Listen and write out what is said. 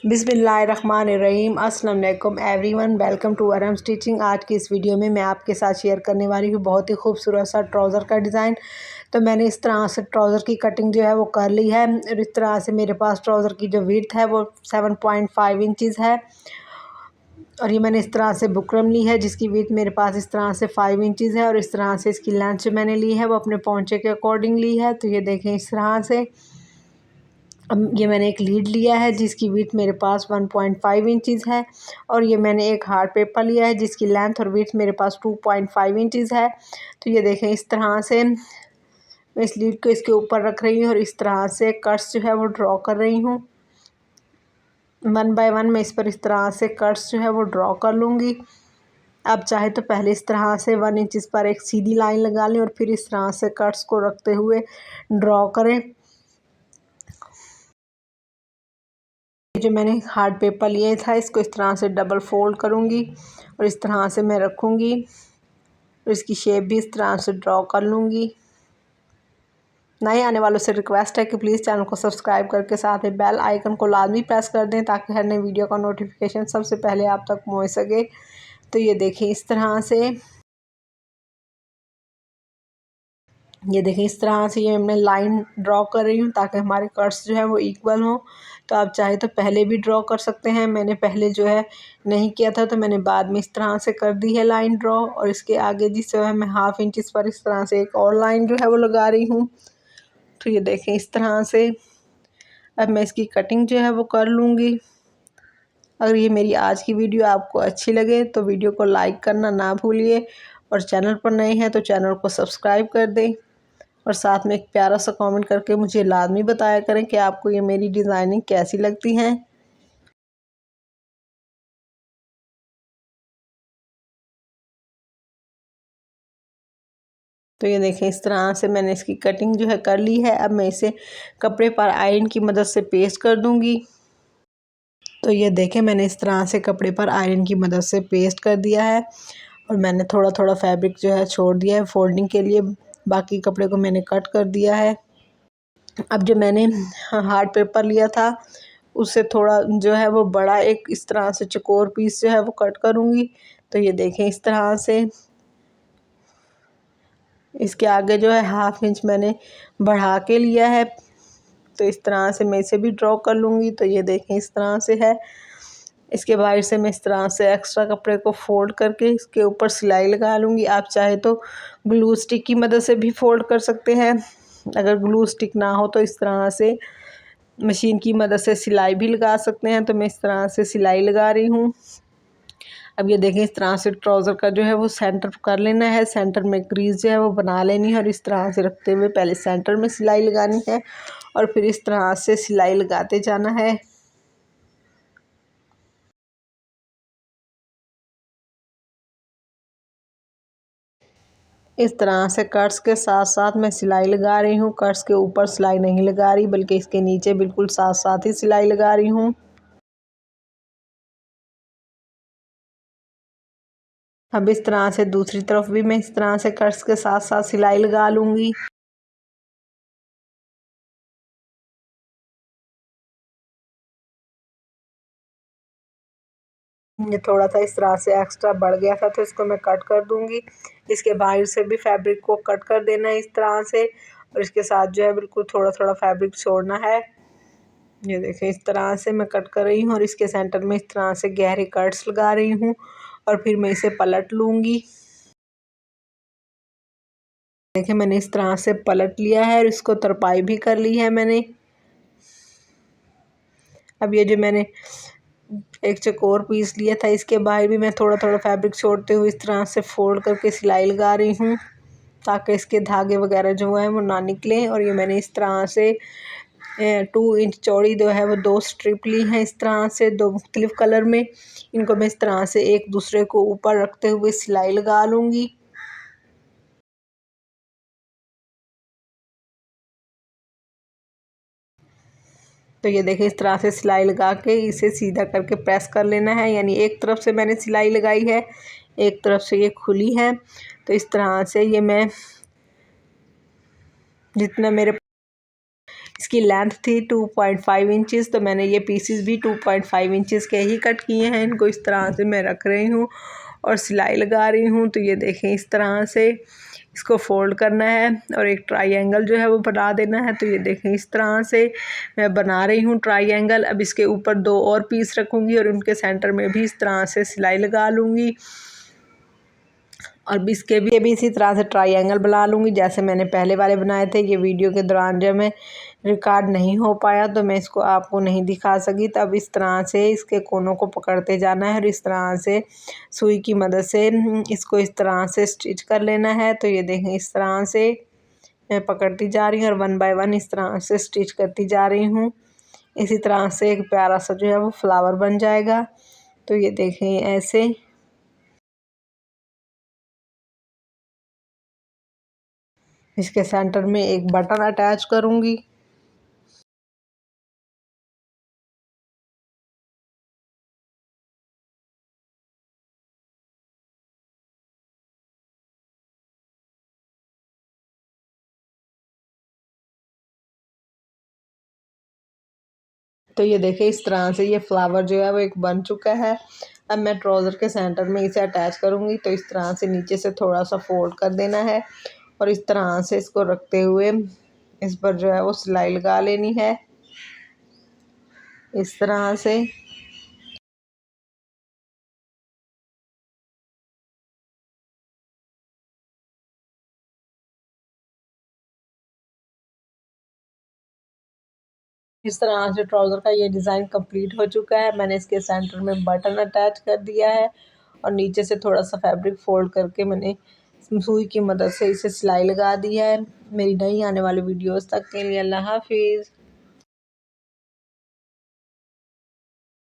बिस्मिल्लाहिर्रहमानिर्रहीम। अस्सलाम वालेकुम everyone, welcome to Arham stitching. आज की इस वीडियो में मैं आपके साथ शेयर करने वाली हूँ बहुत ही खूबसूरत सा ट्राउज़र का डिज़ाइन। तो मैंने इस तरह से ट्राउज़र की कटिंग जो है वो कर ली है और इस तरह से मेरे पास ट्राउज़र की जो विड्थ है वो 7.5 इंचज़ है और ये मैंने इस तरह से बुकरम ली है जिसकी विड्थ मेरे पास इस तरह से 5 इंचज़ है और इस तरह से इसकी लेंथ जो मैंने ली है वो अपने पौंचे के अकॉर्डिंग ली है। तो ये देखें इस तरह से। अब ये मैंने एक लीड लिया है जिसकी विड्थ मेरे पास 1.5 इंचज़ है और ये मैंने एक हार्ड पेपर लिया है जिसकी लेंथ और विड्थ मेरे पास 2.5 इंचज़ है। तो ये देखें इस तरह से मैं इस लीड को इसके ऊपर रख रही हूँ और इस तरह से कट्स जो है वो ड्रॉ कर रही हूँ। 1 बाय 1 मैं इस पर इस तरह से कट्स जो है वो ड्रॉ कर लूँगी। आप चाहे तो पहले इस तरह से 1 इंच पर एक सीधी लाइन लगा लें और फिर इस तरह से कट्स को रखते हुए ड्रॉ करें। जो मैंने हार्ड पेपर लिया था इसको इस तरह से डबल फोल्ड करूँगी और इस तरह से मैं रखूँगी और इसकी शेप भी इस तरह से ड्रॉ कर लूँगी। नए आने वालों से रिक्वेस्ट है कि प्लीज़ चैनल को सब्सक्राइब करके साथ ही बेल आइकन को लाजमी प्रेस कर दें ताकि हर नई वीडियो का नोटिफिकेशन सबसे पहले आप तक पहुँच सके। तो ये देखें इस तरह से, ये देखें इस तरह से ये मैं लाइन ड्रॉ कर रही हूँ ताकि हमारे कट्स जो है वो इक्वल हों। तो आप चाहे तो पहले भी ड्रॉ कर सकते हैं, मैंने पहले जो है नहीं किया था तो मैंने बाद में इस तरह से कर दी है लाइन ड्रॉ। और इसके आगे जिस जो है मैं हाफ इंच पर इस तरह से एक और लाइन जो है वो लगा रही हूँ। तो ये देखें इस तरह से अब मैं इसकी कटिंग जो है वो कर लूँगी। अगर ये मेरी आज की वीडियो आपको अच्छी लगे तो वीडियो को लाइक करना ना भूलिए और चैनल पर नए हैं तो चैनल को सब्सक्राइब कर दें और साथ में एक प्यारा सा कमेंट करके मुझे लाजमी बताया करें कि आपको ये मेरी डिज़ाइनिंग कैसी लगती हैं। तो ये देखें इस तरह से मैंने इसकी कटिंग जो है कर ली है। अब मैं इसे कपड़े पर आयरन की मदद से पेस्ट कर दूंगी। तो ये देखें मैंने इस तरह से कपड़े पर आयरन की मदद से पेस्ट कर दिया है और मैंने थोड़ा थोड़ा फैब्रिक जो है छोड़ दिया है फोल्डिंग के लिए, बाकी कपड़े को मैंने कट कर दिया है। अब जो मैंने हार्ड पेपर लिया था उससे थोड़ा जो है वो बड़ा एक इस तरह से चौकोर पीस जो है वो कट करूँगी। तो ये देखें इस तरह से इसके आगे जो है हाफ इंच मैंने बढ़ा के लिया है। तो इस तरह से मैं इसे भी ड्रॉ कर लूँगी। तो ये देखें इस तरह से है। इसके बाहर से मैं इस तरह से एक्स्ट्रा कपड़े को फोल्ड करके इसके ऊपर सिलाई लगा लूँगी। आप चाहे तो ग्लू स्टिक की मदद से भी फोल्ड कर सकते हैं। अगर ग्लू स्टिक ना हो तो इस तरह से मशीन की मदद से सिलाई भी लगा सकते हैं। तो मैं इस तरह से सिलाई लगा रही हूँ। अब ये देखें इस तरह से ट्राउज़र का जो है वो सेंटर कर लेना है, सेंटर में क्रीज जो है वो बना लेनी है और इस तरह से रखते हुए पहले सेंटर में सिलाई लगानी है और फिर इस तरह से सिलाई लगाते जाना है। इस तरह से कट्स के साथ साथ मैं सिलाई लगा रही हूँ। कट्स के ऊपर सिलाई नहीं लगा रही बल्कि इसके नीचे बिल्कुल साथ साथ ही सिलाई लगा रही हूँ। अब इस तरह से दूसरी तरफ भी मैं इस तरह से कट्स के साथ साथ सिलाई लगा लूँगी। ये थोड़ा सा इस तरह से एक्स्ट्रा बढ़ गया था तो इसको मैं कट कर दूंगी। इसके बाहर से भी फैब्रिक को कट कर देना है इस तरह से और इसके साथ जो है बिल्कुल थोड़ा थोड़ा फैब्रिक छोड़ना है। ये देखें इस तरह से मैं कट कर रही हूँ और इसके सेंटर में इस तरह से गहरे कट्स लगा रही हूँ और फिर मैं इसे पलट लूँगी। देखिए मैंने इस तरह से पलट लिया है और इसको तरपाई भी कर ली है मैंने। अब ये जो मैंने एक चौकोर पीस लिया था इसके बाहर भी मैं थोड़ा थोड़ा फैब्रिक छोड़ते हुए इस तरह से फोल्ड करके सिलाई लगा रही हूँ ताकि इसके धागे वगैरह जो है वो ना निकलें। और ये मैंने इस तरह से 2 इंच चौड़ी जो है वो 2 स्ट्रिप ली हैं इस तरह से 2 मुख्तलिफ कलर में। इनको मैं इस तरह से एक दूसरे को ऊपर रखते हुए सिलाई लगा लूँगी। तो ये देखिए इस तरह से सिलाई लगा के इसे सीधा करके प्रेस कर लेना है, यानी एक तरफ से मैंने सिलाई लगाई है एक तरफ से ये खुली है। तो इस तरह से ये मैं जितना मेरे इसकी लेंथ थी 2.5 इंचज़, तो मैंने ये पीसीस भी 2.5 इंचज़ के ही कट किए हैं। इनको इस तरह से मैं रख रही हूँ और सिलाई लगा रही हूँ। तो ये देखें इस तरह से इसको फ़ोल्ड करना है और एक ट्रायंगल जो है वो बना देना है। तो ये देखें इस तरह से मैं बना रही हूँ ट्रायंगल। अब इसके ऊपर 2 और पीस रखूँगी और उनके सेंटर में भी इस तरह से सिलाई लगा लूँगी और इसके भी इसी तरह से ट्रायंगल बना लूँगी जैसे मैंने पहले वाले बनाए थे। ये वीडियो के दौरान जब मैं रिकॉर्ड नहीं हो पाया तो मैं इसको आपको नहीं दिखा सकी। तब इस तरह से इसके कोनों को पकड़ते जाना है और इस तरह से सुई की मदद से इसको इस तरह से स्टिच कर लेना है। तो ये देखें इस तरह से मैं पकड़ती जा रही हूँ और 1 बाय 1 इस तरह से स्टिच करती जा रही हूँ। इसी तरह से एक प्यारा सा जो है वो फ्लावर बन जाएगा। तो ये देखें ऐसे इसके सेंटर में एक बटन अटैच करूँगी। तो ये देखिए इस तरह से ये फ्लावर जो है वो एक बन चुका है। अब मैं ट्राउज़र के सेंटर में इसे अटैच करूँगी। तो इस तरह से नीचे से थोड़ा सा फोल्ड कर देना है और इस तरह से इसको रखते हुए इस पर जो है वो सिलाई लगा लेनी है इस तरह से। इस तरह से ट्राउज़र का ये डिज़ाइन कंप्लीट हो चुका है। मैंने इसके सेंटर में बटन अटैच कर दिया है और नीचे से थोड़ा सा फैब्रिक फोल्ड करके मैंने सुई की मदद से इसे सिलाई लगा दी है। मेरी नई आने वाली वीडियोस तक के लिए अल्लाह हाफिज़।